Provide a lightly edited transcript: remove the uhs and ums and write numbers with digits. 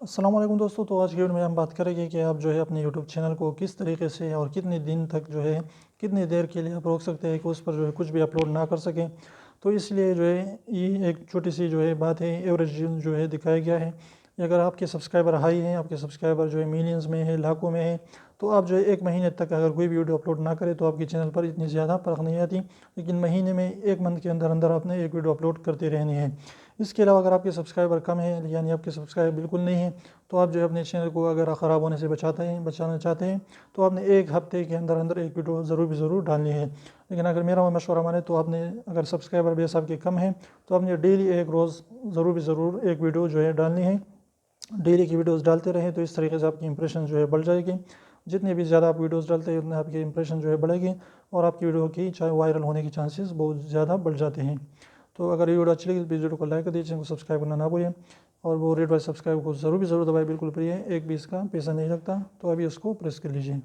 अस्सलाम वालेकुम दोस्तों। तो आज की वीडियो में हम बात करेंगे कि आप जो है अपने यूट्यूब चैनल को किस तरीके से और कितने दिन तक जो है कितनी देर के लिए आप रोक सकते हैं कि उस पर जो है कुछ भी अपलोड ना कर सकें। तो इसलिए जो है ये एक छोटी सी जो है बात है, एवरेज जो है दिखाया गया है। अगर आपके सब्सक्राइबर हाई हैं, आपके सब्सक्राइबर जो है मिलियंस में है, लाखों में है, तो आप जो है एक महीने तक अगर कोई भी वीडियो अपलोड ना करें तो आपके चैनल पर इतनी ज़्यादा फर्क नहीं आती। लेकिन महीने में एक मंथ के अंदर अंदर आपने एक वीडियो अपलोड करते रहनी है। इसके अलावा अगर आपके सब्सक्राइबर कम है, यानी आपके सब्सक्राइबर बिल्कुल नहीं है, तो आप जो है अपने चैनल को अगर ख़राब होने से बचाना चाहते हैं तो आपने एक हफ्ते के अंदर अंदर एक वीडियो ज़रूर डालनी है। लेकिन अगर मेरा मशवरा माने तो आपने, अगर सब्सक्राइबर बेस आपके कम है, तो आपने डेली एक रोज़ ज़रूर एक वीडियो जो है डालनी है। डेली की वीडियोस डालते रहें तो इस तरीके से आपकी इंप्रेशन जो है बढ़ जाएगी। जितने भी ज़्यादा आप वीडियोस डालते हैं उतने आपकी इंप्रेशन जो है बढ़ेगी और आपकी वीडियो की चाहे वायरल होने के चांसेस बहुत ज़्यादा बढ़ जाते हैं। तो अगर ये वीडियो अच्छी लगी तो वीडियो को लाइक कर दीजिए, चैनल को सब्सक्राइब करना ना भूलें और वो रेड वाले सब्सक्राइब को ज़रूर दबाएं, बिल्कुल फ्री है, एक भी इसका पैसा नहीं लगता। तो अभी उसको प्रेस कर लीजिए।